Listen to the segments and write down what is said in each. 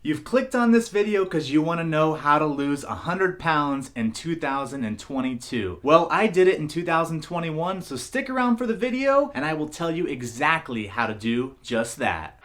You've clicked on this video because you want to know how to lose 100 pounds in 2022. Well, I did it in 2021, so stick around for the video and I will tell you exactly how to do just that.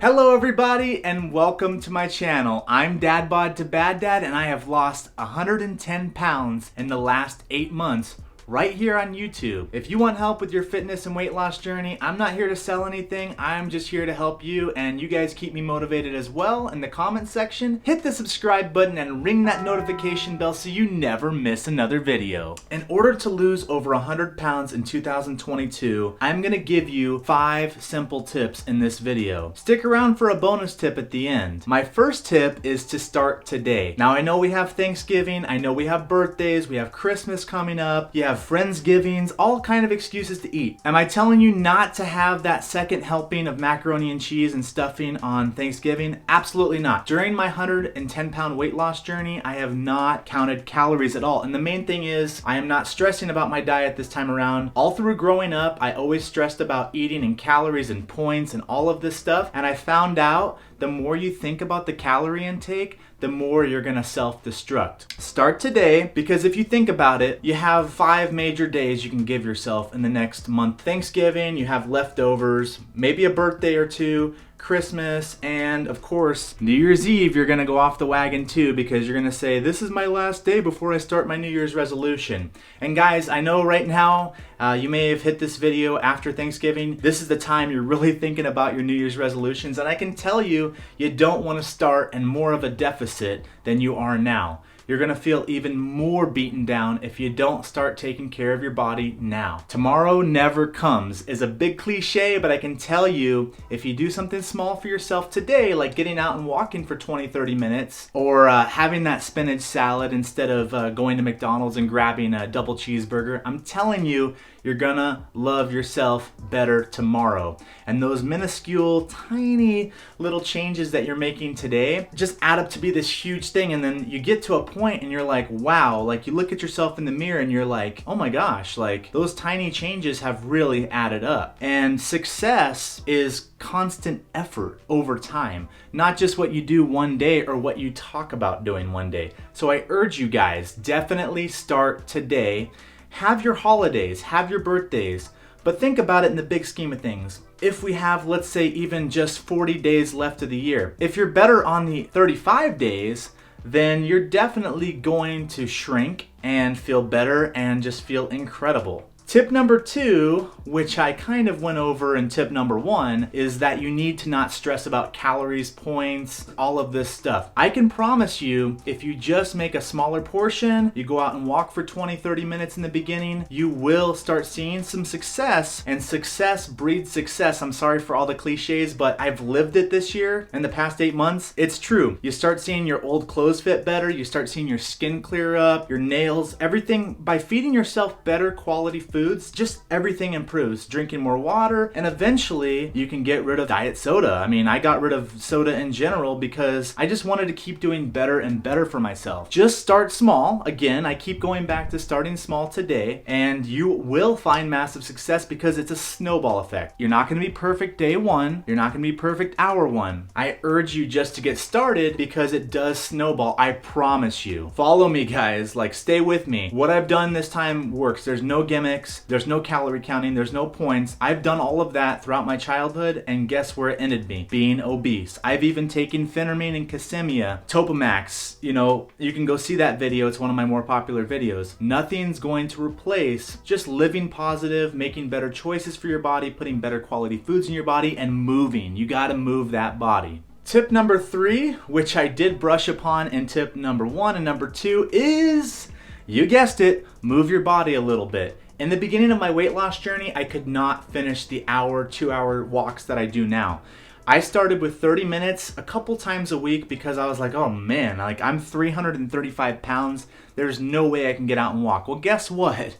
Hello everybody and welcome to my channel. I'm Dad Bod to Bad Dad and I have lost 110 pounds in the last 8 months right here on YouTube. If you want help with your fitness and weight loss journey, I'm not here to sell anything. I'm just here to help you, and you guys keep me motivated as well in the comment section. Hit the subscribe button and ring that notification bell so you never miss another video. In order to lose over 100 pounds in 2022, I'm gonna give you 5 simple tips in this video. Stick around for a bonus tip at the end. My first tip is to start today. Now I know we have Thanksgiving, I know we have birthdays, we have Christmas coming up, you have Friendsgivings, all kind of excuses to eat. Am I telling you not to have that second helping of macaroni and cheese and stuffing on Thanksgiving? Absolutely not. During my 110 pound weight loss journey, I have not counted calories at all. And the main thing is, I am not stressing about my diet this time around. All through growing up, I always stressed about eating and calories and points and all of this stuff. And I found out the more you think about the calorie intake, the more you're gonna self-destruct. Start today, because if you think about it, you have 5 major days you can give yourself in the next month. Thanksgiving, you have leftovers, maybe a birthday or two, Christmas, and of course, New Year's Eve, you're gonna go off the wagon too, because you're gonna say, this is my last day before I start my New Year's resolution. And guys, I know right now, you may have hit this video after Thanksgiving. This is the time you're really thinking about your New Year's resolutions, and I can tell you, you don't wanna start in more of a deficit than you are now. You're gonna feel even more beaten down if you don't start taking care of your body now. Tomorrow never comes is a big cliche, but I can tell you, if you do something small for yourself today, like getting out and walking for 20-30 minutes, or having that spinach salad instead of going to McDonald's and grabbing a double cheeseburger, I'm telling you, you're gonna love yourself better tomorrow. And those minuscule, tiny little changes that you're making today just add up to be this huge thing. And then you get to a point and you're like, wow, like you look at yourself in the mirror and you're like, oh my gosh, like those tiny changes have really added up. And success is constant effort over time, not just what you do one day or what you talk about doing one day. So I urge you guys, definitely start today. Have your holidays, have your birthdays, but think about it in the big scheme of things. If we have, let's say, even just 40 days left of the year, if you're better on the 35 days, then you're definitely going to shrink and feel better and just feel incredible. Tip number 2, which I kind of went over in tip number 1, is that you need to not stress about calories, points, all of this stuff. I can promise you, if you just make a smaller portion, you go out and walk for 20-30 minutes in the beginning, you will start seeing some success, and success breeds success. I'm sorry for all the cliches, but I've lived it this year in the past 8 months. It's true. You start seeing your old clothes fit better, you start seeing your skin clear up, your nails, everything. By feeding yourself better quality foods, just everything improves. Drinking more water, and eventually you can get rid of diet soda. I mean, I got rid of soda in general because I just wanted to keep doing better and better for myself. Just start small. Again, I keep going back to starting small today, and you will find massive success because it's a snowball effect. You're not gonna be perfect day 1. You're not gonna be perfect hour 1. I urge you just to get started because it does snowball. I promise you. Follow me, guys. Like, stay with me. What I've done this time works. There's no gimmicks. There's no calorie counting, there's no points. I've done all of that throughout my childhood, and guess where it ended me? Being obese. I've even taken Phenermine and Casemia, Topamax. You know, you can go see that video. It's one of my more popular videos. Nothing's going to replace just living positive, making better choices for your body, putting better quality foods in your body, and moving. You gotta move that body. Tip number 3, which I did brush upon in tip number 1 and number 2, is, you guessed it, move your body a little bit. In the beginning of my weight loss journey, I could not finish the hour, 2-hour walks that I do now. I started with 30 minutes a couple times a week because I was like, oh man, like I'm 335 pounds. There's no way I can get out and walk. Well, guess what?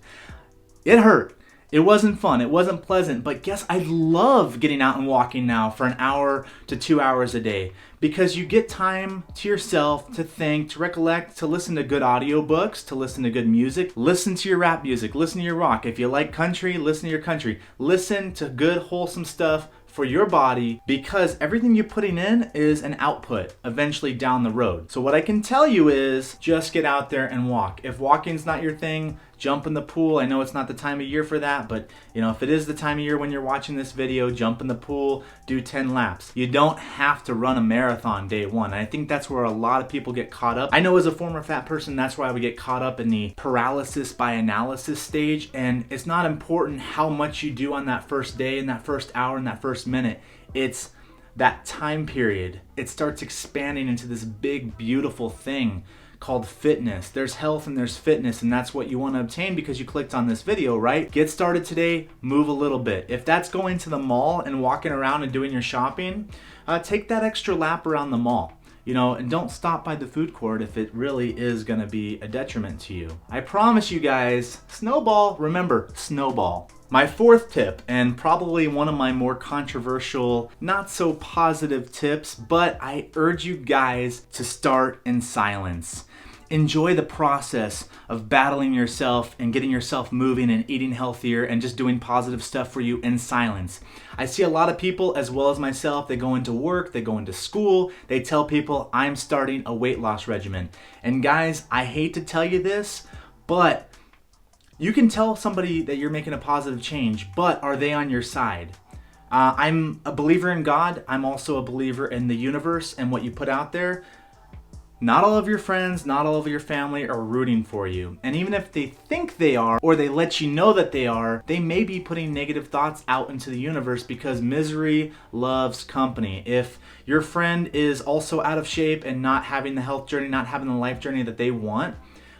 It hurt. It wasn't fun. It wasn't pleasant. But guess I love getting out and walking now for an hour to 2 hours a day because you get time to yourself to think, to recollect, to listen to good audiobooks, to listen to good music. Listen to your rap music. Listen to your rock. If you like country, listen to your country. Listen to good, wholesome stuff for your body because everything you're putting in is an output eventually down the road. So what I can tell you is just get out there and walk. If walking's not your thing, jump in the pool. I know it's not the time of year for that, but if it is the time of year when you're watching this video, jump in the pool, do 10 laps. You don't have to run a marathon day one. And I think that's where a lot of people get caught up. I know as a former fat person, that's why we get caught up in the paralysis by analysis stage. And it's not important how much you do on that first day, in that first hour, in that first minute. It's that time period. It starts expanding into this big, beautiful thing called fitness. There's health and there's fitness, and that's what you want to obtain because you clicked on this video, right? Get started today, move a little bit. If that's going to the mall and walking around and doing your shopping, take that extra lap around the mall. And don't stop by the food court if it really is going to be a detriment to you. I promise you guys, snowball, remember, snowball. My fourth tip, and probably one of my more controversial, not so positive tips, but I urge you guys to start in silence. Enjoy the process of battling yourself and getting yourself moving and eating healthier and just doing positive stuff for you in silence. I see a lot of people, as well as myself, they go into work, they go into school, they tell people, I'm starting a weight loss regimen. And guys, I hate to tell you this, but you can tell somebody that you're making a positive change, but are they on your side? I'm a believer in God. I'm also a believer in the universe and what you put out there. Not all of your friends, not all of your family are rooting for you. And even if they think they are, or they let you know that they are, they may be putting negative thoughts out into the universe because misery loves company. If your friend is also out of shape and not having the health journey, not having the life journey that they want,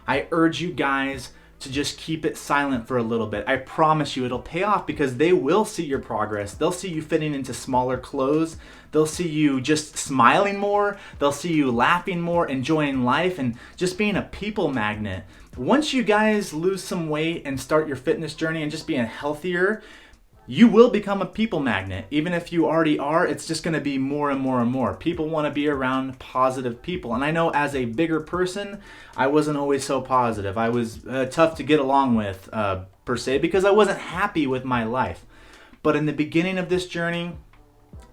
I urge you guys to just keep it silent for a little bit. I promise you it'll pay off because they will see your progress. They'll see you fitting into smaller clothes. They'll see you just smiling more. They'll see you laughing more, enjoying life, and just being a people magnet. Once you guys lose some weight and start your fitness journey and just being healthier, you will become a people magnet. Even if you already are, it's just going to be more and more and more. People want to be around positive people. And I know as a bigger person, I wasn't always so positive. I was tough to get along with, per se, because I wasn't happy with my life. But in the beginning of this journey,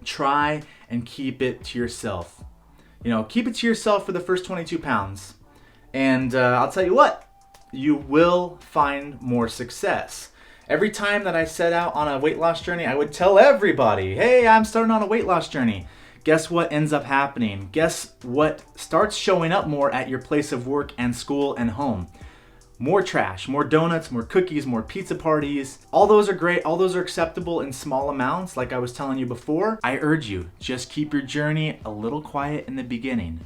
try and keep it to yourself. Keep it to yourself for the first 22 pounds. And I'll tell you what, you will find more success. Every time that I set out on a weight loss journey, I would tell everybody, hey, I'm starting on a weight loss journey. Guess what ends up happening? Guess what starts showing up more at your place of work and school and home? More trash, more donuts, more cookies, more pizza parties. All those are great. All those are acceptable in small amounts, like I was telling you before. I urge you, just keep your journey a little quiet in the beginning.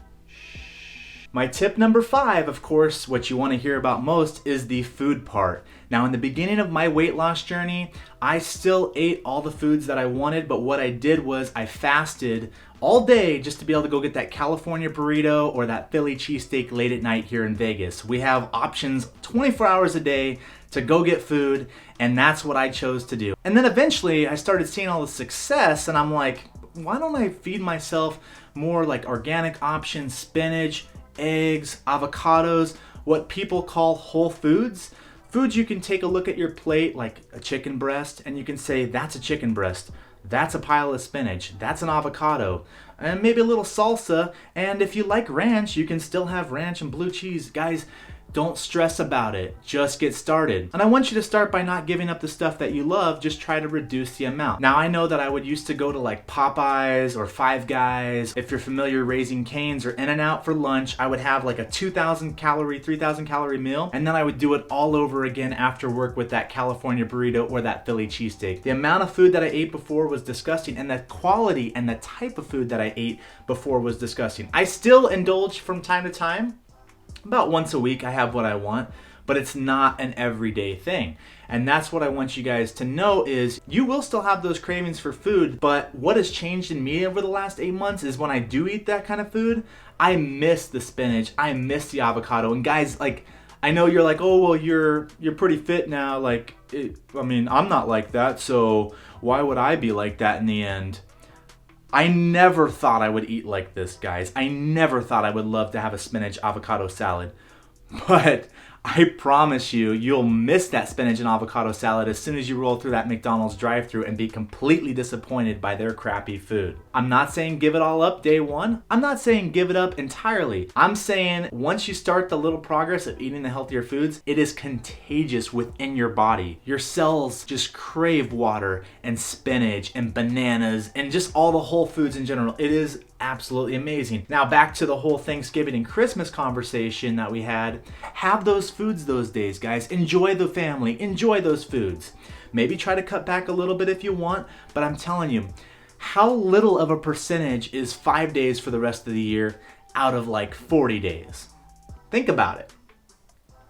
My tip number 5, of course, what you want to hear about most is the food part. Now, in the beginning of my weight loss journey, I still ate all the foods that I wanted, but what I did was I fasted all day just to be able to go get that California burrito or that Philly cheesesteak late at night here in Vegas. We have options 24 hours a day to go get food, and that's what I chose to do. And then eventually I started seeing all the success, and I'm like, why don't I feed myself more like organic options, spinach, eggs, avocados, what people call whole foods. Foods you can take a look at your plate, like a chicken breast, and you can say, that's a chicken breast, that's a pile of spinach, that's an avocado, and maybe a little salsa, and if you like ranch, you can still have ranch and blue cheese. Guys, don't stress about it, just get started. And I want you to start by not giving up the stuff that you love, just try to reduce the amount. Now I know that I would used to go to like Popeyes or Five Guys. If you're familiar, Raising Cane's or In-N-Out for lunch, I would have like a 2,000 calorie, 3,000 calorie meal, and then I would do it all over again after work with that California burrito or that Philly cheesesteak. The amount of food that I ate before was disgusting, and the quality and the type of food that I ate before was disgusting. I still indulge from time to time. About once a week I have what I want, but it's not an everyday thing. And that's what I want you guys to know is you will still have those cravings for food, but what has changed in me over the last 8 months is when I do eat that kind of food, I miss the spinach, I miss the avocado. And guys, like, I know you're like, oh, well, you're pretty fit now. Like, I'm not like that, so why would I be like that in the end? I never thought I would eat like this, guys. I never thought I would love to have a spinach avocado salad. But I promise you, you'll miss that spinach and avocado salad as soon as you roll through that McDonald's drive-thru and be completely disappointed by their crappy food. I'm not saying give it all up day one. I'm not saying give it up entirely. I'm saying once you start the little progress of eating the healthier foods, it is contagious within your body. Your cells just crave water and spinach and bananas and just all the whole foods in general. It is absolutely amazing. Now back to the whole Thanksgiving and Christmas conversation that we had. Have those foods those days, guys. Enjoy the family. Enjoy those foods. Maybe try to cut back a little bit if you want, but I'm telling you, how little of a percentage is 5 days for the rest of the year out of like 40 days? Think about it.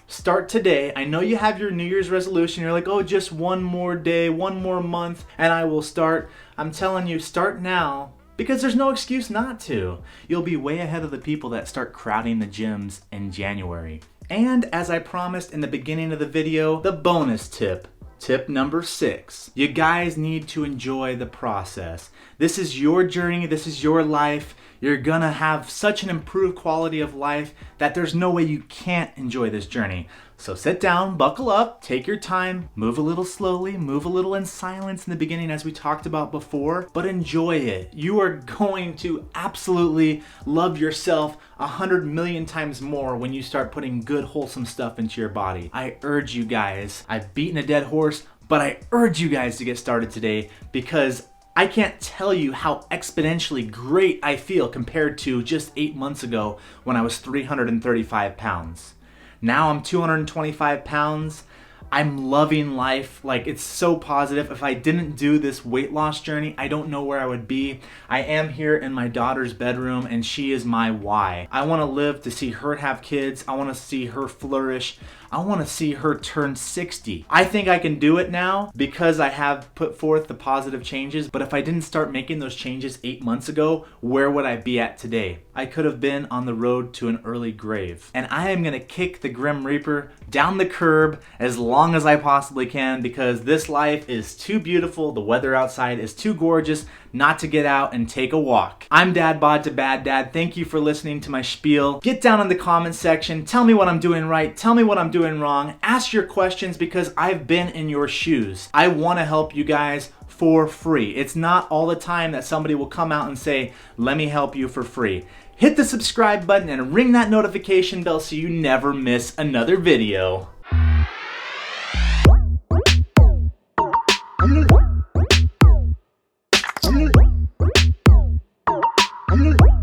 Start today. I know you have your New Year's resolution. You're like, oh, just one more day, one more month, and I will start. I'm telling you, start now. Because there's no excuse not to. You'll be way ahead of the people that start crowding the gyms in January. And as I promised in the beginning of the video, the bonus tip. Tip number 6. You guys need to enjoy the process. This is your journey. This is your life. You're gonna have such an improved quality of life that there's no way you can't enjoy this journey. So sit down, buckle up, take your time, move a little slowly, move a little in silence in the beginning as we talked about before, but enjoy it. You are going to absolutely love yourself 100 million times more when you start putting good, wholesome stuff into your body. I urge you guys, I've beaten a dead horse, but I urge you guys to get started today because I can't tell you how exponentially great I feel compared to just 8 months ago when I was 335 pounds. Now I'm 225 pounds. I'm loving life. Like, it's so positive. If I didn't do this weight loss journey, I don't know where I would be. I am here in my daughter's bedroom and she is my why. I want to live to see her have kids. I want to see her flourish. I want to see her turn 60. I think I can do it now because I have put forth the positive changes, but if I didn't start making those changes 8 months ago, where would I be at today? I could have been on the road to an early grave. And I am going to kick the Grim Reaper down the curb as long as I possibly can because this life is too beautiful, the weather outside is too gorgeous not to get out and take a walk. I'm Dad Bod to Bad Dad. Thank you for listening to my spiel. Get down in the comments section. Tell me what I'm doing right. Tell me what I'm doing wrong. Ask your questions because I've been in your shoes. I want to help you guys for free. It's not all the time that somebody will come out and say, let me help you for free. Hit the subscribe button and ring that notification bell so you never miss another video. I'm